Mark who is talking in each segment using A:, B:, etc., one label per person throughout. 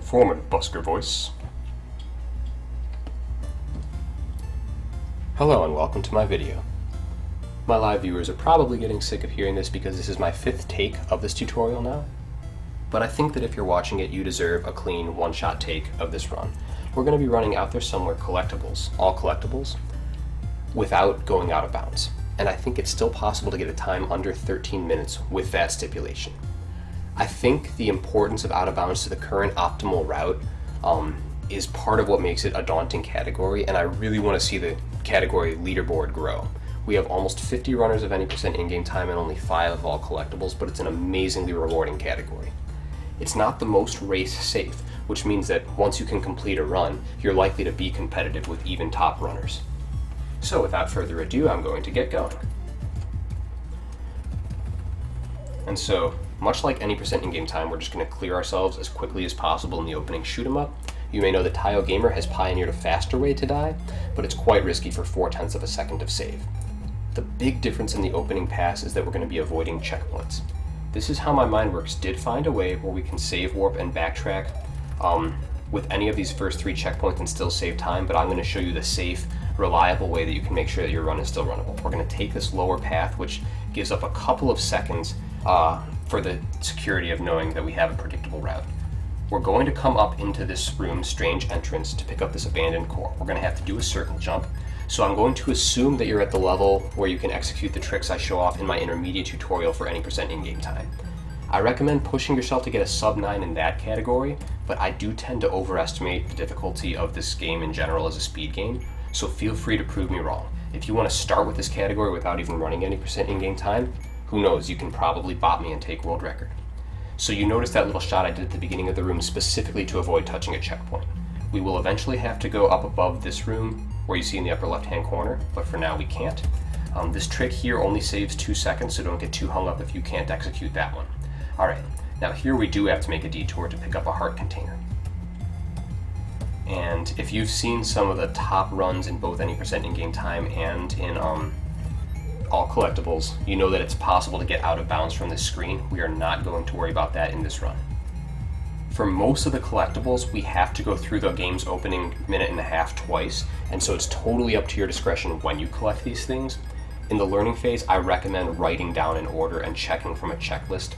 A: Former busker voice. Hello and welcome to my video. My live viewers are probably getting sick of hearing this because this is my 5th take of this tutorial now. But I think that if you're watching it, you deserve a clean one-shot take of this run. We're going to be running Out There Somewhere Collectibles, all collectibles, without going out of bounds. And I think it's still possible to get a time under 13 minutes with that stipulation. I think the importance of out of bounds to the current optimal route is part of what makes it a daunting category, and I really want to see the category leaderboard grow. We have almost 50 runners of any percent in-game time and only 5 of all collectibles, but it's an amazingly rewarding category. It's not the most race safe, which means that once you can complete a run, you're likely to be competitive with even top runners. So without further ado, I'm going to get going. And so, much like any percent in-game time, we're just going to clear ourselves as quickly as possible in the opening shoot 'em up. You may know that Tayo Gamer has pioneered a faster way to die, but it's quite risky for 0.4 of a second of save. The big difference in the opening pass is that we're going to be avoiding checkpoints. This is how my mind works. Did find a way where we can save warp and backtrack with any of these first 3 checkpoints and still save time, but I'm going to show you the safe, reliable way that you can make sure that your run is still runnable. We're going to take this lower path, which gives up a couple of seconds for the security of knowing that we have a predictable route. We're going to come up into this room, strange entrance, to pick up this abandoned core. We're going to have to do a circle jump. So I'm going to assume that you're at the level where you can execute the tricks I show off in my intermediate tutorial for any percent in-game time. I recommend pushing yourself to get a sub 9 in that category, but I do tend to overestimate the difficulty of this game in general as a speed game, so feel free to prove me wrong. If you want to start with this category without even running any percent in-game time, who knows, you can probably bot me and take world record. So you notice that little shot I did at the beginning of the room specifically to avoid touching a checkpoint. We will eventually have to go up above this room where you see in the upper left hand corner, but for now we can't. This trick here only saves 2 seconds, so don't get too hung up if you can't execute that one. Alright, now here we do have to make a detour to pick up a heart container. And if you've seen some of the top runs in both any percent in-game time and in all collectibles, you know that it's possible to get out of bounds from this screen. We are not going to worry about that in this run. For most of the collectibles, we have to go through the game's opening minute and a half twice, and so it's totally up to your discretion when you collect these things. In the learning phase, I recommend writing down an order and checking from a checklist.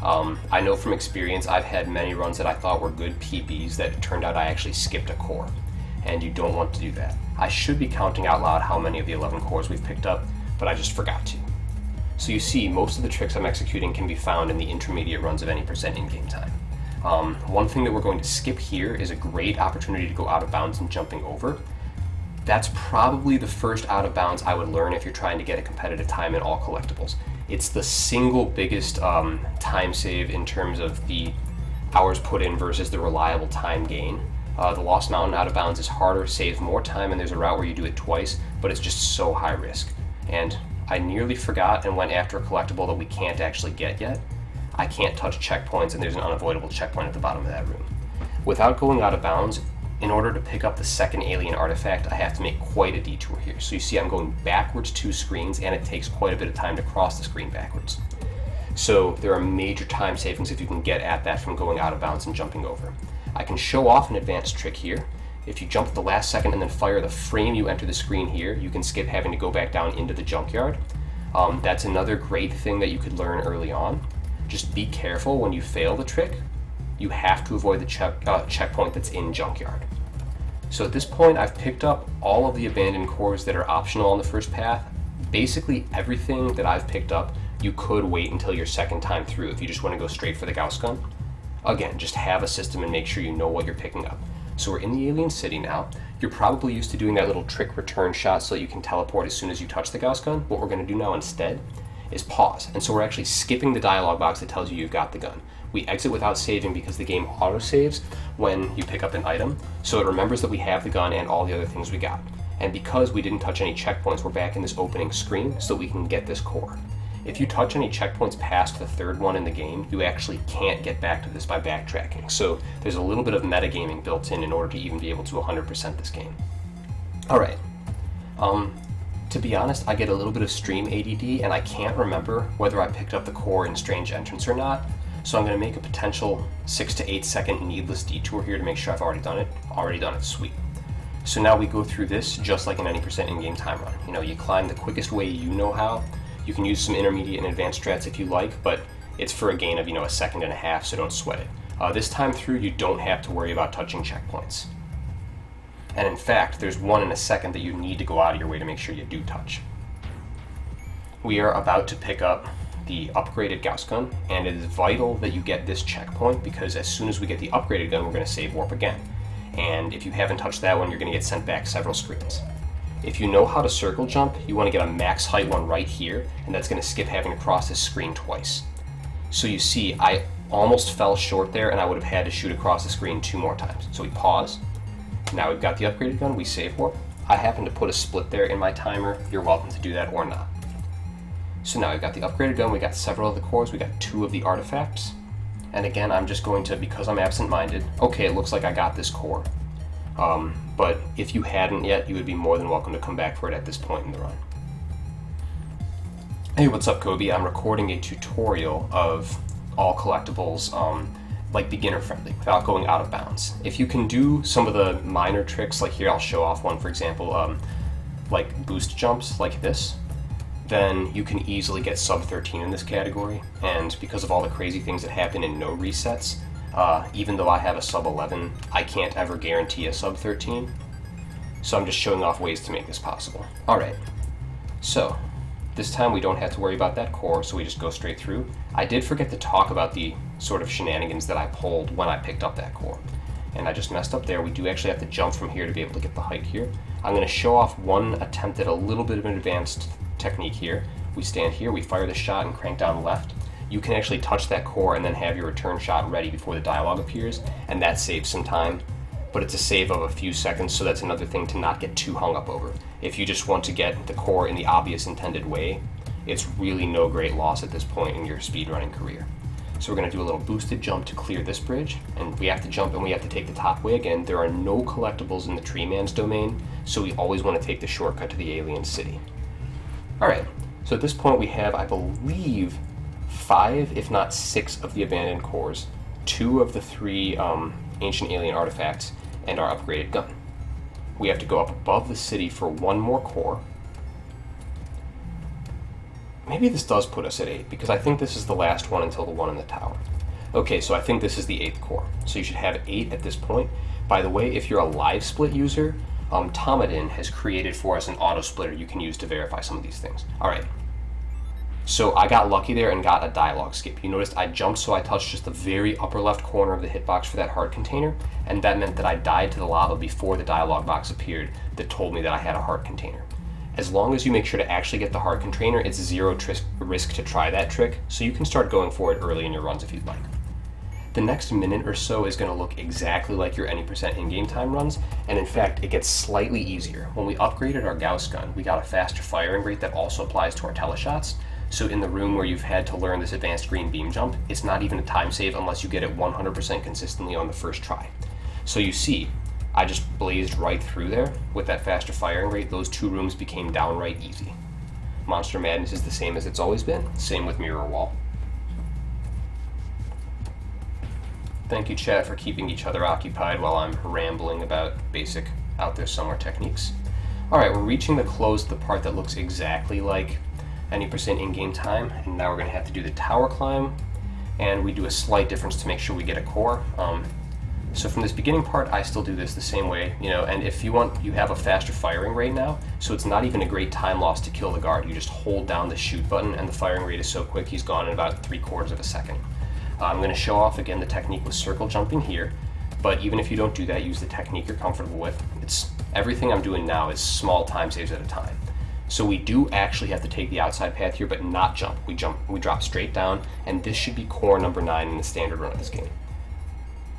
A: I know from experience I've had many runs that I thought were good PBs that it turned out I actually skipped a core, and you don't want to do that. I should be counting out loud how many of the 11 cores we've picked up, but I just forgot to. So you see, most of the tricks I'm executing can be found in the intermediate runs of any percent in-game time. One thing that we're going to skip here is a great opportunity to go out of bounds and jumping over. That's probably the first out of bounds I would learn if you're trying to get a competitive time in all collectibles. It's the single biggest time save in terms of the hours put in versus the reliable time gain. The Lost Mountain out of bounds is harder, saves more time, and there's a route where you do it twice, but it's just so high risk. And I nearly forgot and went after a collectible that we can't actually get yet. I can't touch checkpoints, and there's an unavoidable checkpoint at the bottom of that room. Without going out of bounds, in order to pick up the second alien artifact, I have to make quite a detour here. So you see I'm going backwards 2 screens, and it takes quite a bit of time to cross the screen backwards. So there are major time savings if you can get at that from going out of bounds and jumping over. I can show off an advanced trick here. If you jump at the last second and then fire the frame you enter the screen here, you can skip having to go back down into the junkyard. That's another great thing that you could learn early on. Just be careful when you fail the trick. You have to avoid the checkpoint that's in junkyard. So at this point, I've picked up all of the abandoned cores that are optional on the first path. Basically everything that I've picked up, you could wait until your second time through if you just want to go straight for the Gauss gun. Again, just have a system and make sure you know what you're picking up. So we're in the alien city now. You're probably used to doing that little trick return shot so that you can teleport as soon as you touch the Gauss gun. What we're going to do now instead is pause. And so we're actually skipping the dialog box that tells you you've got the gun. We exit without saving because the game auto-saves when you pick up an item, so it remembers that we have the gun and all the other things we got. And because we didn't touch any checkpoints, we're back in this opening screen so that we can get this core. If you touch any checkpoints past the third one in the game, you actually can't get back to this by backtracking. So there's a little bit of metagaming built in order to even be able to 100% this game. Alright, to be honest, I get a little bit of stream ADD and I can't remember whether I picked up the core in Strange Entrance or not. So I'm going to make a potential 6 to 8 second needless detour here to make sure I've already done it. Already done it, sweet. So now we go through this just like an 90% in-game time run. You know, you climb the quickest way you know how. You can use some intermediate and advanced strats if you like, but it's for a gain of, a second and a half, so don't sweat it. This time through, you don't have to worry about touching checkpoints. And in fact, there's one in a second that you need to go out of your way to make sure you do touch. We are about to pick up the upgraded Gauss gun, and it is vital that you get this checkpoint because as soon as we get the upgraded gun, we're going to save warp again. And if you haven't touched that one, you're going to get sent back several screens. If you know how to circle jump, you want to get a max height one right here, and that's going to skip having to cross this screen twice. So you see, I almost fell short there, and I would have had to shoot across the screen 2 more times. So we pause. Now we've got the upgraded gun, we save warp. I happen to put a split there in my timer. You're welcome to do that or not. So now we've got the upgraded gun, we got several of the cores, we got 2 of the artifacts. And again, I'm just going to, because I'm absent-minded, okay, it looks like I got this core. But if you hadn't yet, you would be more than welcome to come back for it at this point in the run. Hey, what's up, Kobe? I'm recording a tutorial of all collectibles, like beginner friendly, without going out of bounds. If you can do some of the minor tricks, like here I'll show off one, for example, like boost jumps like this, then you can easily get sub 13 in this category. And because of all the crazy things that happen in no resets, even though I have a sub 11, I can't ever guarantee a sub 13. So I'm just showing off ways to make this possible. Alright, so this time we don't have to worry about that core, so we just go straight through. I did forget to talk about the sort of shenanigans that I pulled when I picked up that core. And I just messed up there. We do actually have to jump from here to be able to get the height here. I'm going to show off one attempt at a little bit of an advanced technique here. We stand here, we fire the shot and crank down left. You can actually touch that core and then have your return shot ready before the dialogue appears, and that saves some time. But it's a save of a few seconds, so that's another thing to not get too hung up over. If you just want to get the core in the obvious intended way, it's really no great loss at this point in your speedrunning career. So we're going to do a little boosted jump to clear this bridge, and we have to jump and we have to take the top way again. There are no collectibles in the Tree Man's domain, so we always want to take the shortcut to the alien city. Alright, so at this point we have, I believe, 5, if not 6 of the abandoned cores, 2 of the 3 ancient alien artifacts, and our upgraded gun. We have to go up above the city for 1 more core. Maybe this does put us at 8, because I think this is the last one until the one in the tower. Okay, so I think this is the 8th core. So you should have 8 at this point. By the way, if you're a live split user, Tomadin has created for us an auto splitter you can use to verify some of these things. Alright, so I got lucky there and got a dialogue skip. You noticed I jumped so I touched just the very upper left corner of the hitbox for that heart container, and that meant that I died to the lava before the dialogue box appeared that told me that I had a heart container. As long as you make sure to actually get the heart container, it's 0 risk to try that trick, so you can start going for it early in your runs if you'd like. The next minute or so is going to look exactly like your any percent in-game time runs, and in fact, it gets slightly easier. When we upgraded our Gauss gun, we got a faster firing rate that also applies to our teleshots, so in the room where you've had to learn this advanced green beam jump, it's not even a time save unless you get it 100% consistently on the first try. So you see, I just blazed right through there with that faster firing rate. Those 2 rooms became downright easy. Monster Madness is the same as it's always been, same with Mirror Wall. Thank you, chat, for keeping each other occupied while I'm rambling about basic out there somewhere techniques. Alright, we're reaching the close of the part that looks exactly like any percent in-game time, and now we're going to have to do the tower climb, and we do a slight difference to make sure we get a core. So from this beginning part, I still do this the same way, and if you want, you have a faster firing rate now, so it's not even a great time loss to kill the guard. You just hold down the shoot button, and the firing rate is so quick he's gone in about 3/4 of a second. I'm going to show off again the technique with circle jumping here, but even if you don't do that, use the technique you're comfortable with. Everything I'm doing now is small time saves at a time. So we do actually have to take the outside path here, but not jump. We drop straight down, and this should be core number 9 in the standard run of this game.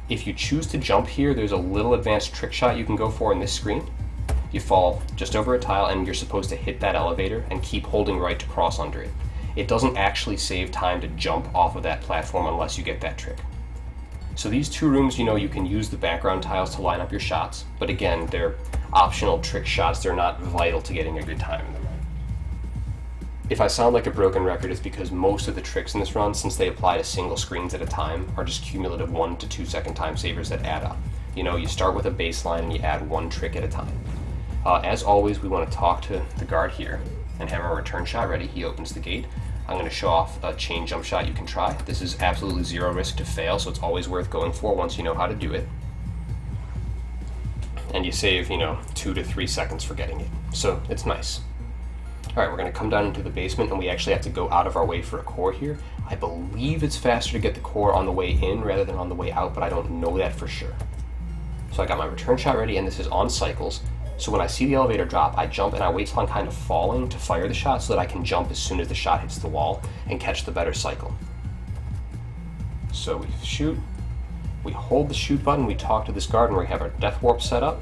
A: If you choose to jump here, there's a little advanced trick shot you can go for in this screen. You fall just over a tile, and you're supposed to hit that elevator and keep holding right to cross under it. It doesn't actually save time to jump off of that platform unless you get that trick. So these 2 rooms, you can use the background tiles to line up your shots, but again, they're optional trick shots. They're not vital to getting a good time in them. If I sound like a broken record, it's because most of the tricks in this run, since they apply to single screens at a time, are just cumulative 1 to 2 second time savers that add up. You know, you start with a baseline and you add one trick at a time. As always, we want to talk to the guard here and have our return shot ready. He opens the gate. I'm going to show off a chain jump shot you can try. This is absolutely zero risk to fail, so it's always worth going for once you know how to do it. And you save, 2 to 3 seconds for getting it. So it's nice. All right, we're going to come down into the basement, and we actually have to go out of our way for a core here. I believe it's faster to get the core on the way in rather than on the way out, but I don't know that for sure. So I got my return shot ready, and this is on cycles. So when I see the elevator drop, I jump and I wait till I'm kind of falling to fire the shot so that I can jump as soon as the shot hits the wall and catch the better cycle. So we shoot, we hold the shoot button, we talk to this guard, and we have our death warp set up.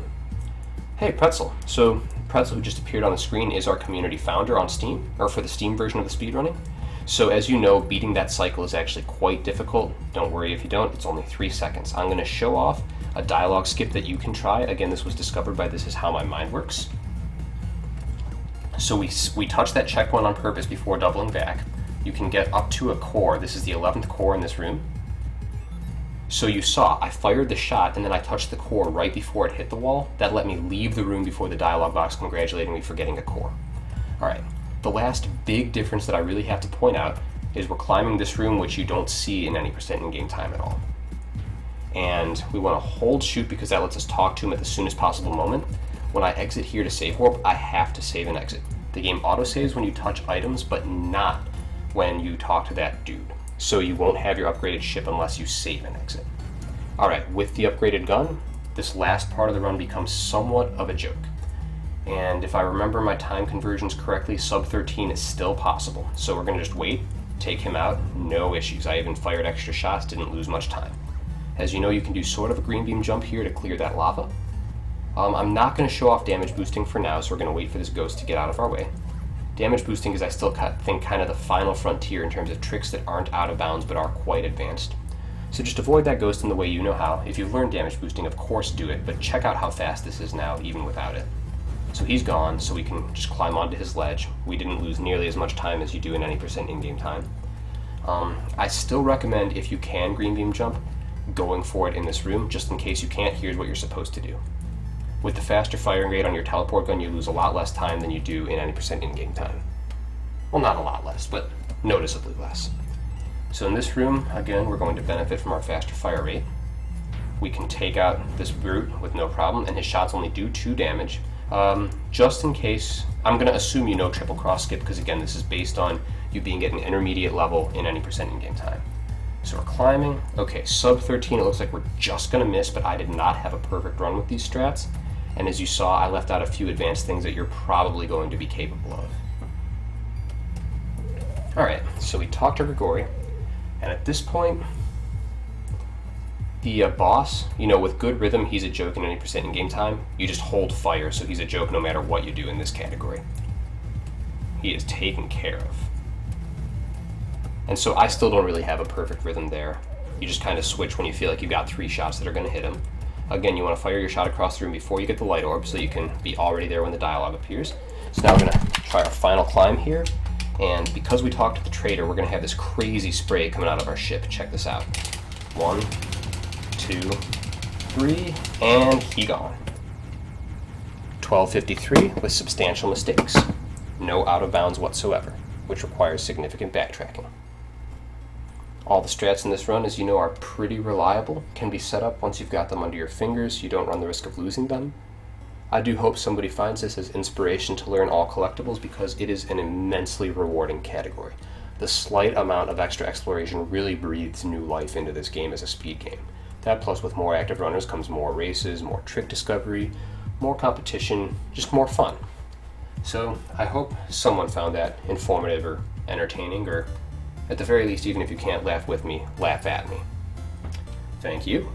A: Hey, Pretzel. So Pretzel, who just appeared on the screen, is our community founder on Steam, or for the Steam version of the speedrunning. So as you know, beating that cycle is actually quite difficult. Don't worry if you don't, it's only 3 seconds. I'm going to show off a dialogue skip that you can try. Again, this was discovered by This Is How My Mind Works. So we touch that checkpoint on purpose before doubling back. You can get up to a core. This is the 11th core in this room. So you saw, I fired the shot and then I touched the core right before it hit the wall. That let me leave the room before the dialogue box congratulating me for getting a core. All right, the last big difference that I really have to point out is we're climbing this room, which you don't see in any percent in-game time at all. And we want to hold shoot because that lets us talk to him at the soonest possible moment. When I exit here to save warp, I have to save and exit. The game auto-saves when you touch items, but not when you talk to that dude. So you won't have your upgraded ship unless you save and exit. Alright, with the upgraded gun, this last part of the run becomes somewhat of a joke. And if I remember my time conversions correctly, sub 13 is still possible. So we're going to just wait, take him out, no issues. I even fired extra shots, didn't lose much time. As you know, you can do sort of a green beam jump here to clear that lava. I'm not going to show off damage boosting for now, so we're going to wait for this ghost to get out of our way. Damage boosting is, I still think, kind of the final frontier in terms of tricks that aren't out of bounds but are quite advanced. So just avoid that ghost in the way you know how. If you've learned damage boosting, of course do it, but check out how fast this is now, even without it. So he's gone, so we can just climb onto his ledge. We didn't lose nearly as much time as you do in any percent in-game time. I still recommend, if you can green beam jump, going for it in this room. Just in case you can't, here's what you're supposed to do. With the faster firing rate on your teleport gun, you lose a lot less time than you do in any percent in-game time. Well, not a lot less, but noticeably less. So in this room, again, we're going to benefit from our faster fire rate. We can take out this brute with no problem, and his shots only do 2 damage. Just in case, I'm going to assume you know triple cross skip, because again, this is based on you being at an intermediate level in any percent in-game time. So we're climbing. Okay, sub 13, it looks like we're just going to miss, but I did not have a perfect run with these strats. And as you saw, I left out a few advanced things that you're probably going to be capable of. Alright, so we talked to Grigori, and at this point, the boss, with good rhythm, he's a joke in any percent in-game time. You just hold fire, so he's a joke no matter what you do in this category. He is taken care of. And so I still don't really have a perfect rhythm there. You just kind of switch when you feel like you've got 3 shots that are going to hit him. Again, you want to fire your shot across the room before you get the light orb so you can be already there when the dialogue appears. So now we're going to try our final climb here. And because we talked to the trader, we're going to have this crazy spray coming out of our ship. Check this out. 1, 2, 3, and he gone. 1253 with substantial mistakes. No out of bounds whatsoever, which requires significant backtracking. All the strats in this run, as you know, are pretty reliable, can be set up once you've got them under your fingers. You don't run the risk of losing them. I do hope somebody finds this as inspiration to learn all collectibles because it is an immensely rewarding category. The slight amount of extra exploration really breathes new life into this game as a speed game. That plus with more active runners comes more races, more trick discovery, more competition, just more fun. So I hope someone found that informative or entertaining, or at the very least, even if you can't laugh with me, laugh at me. Thank you.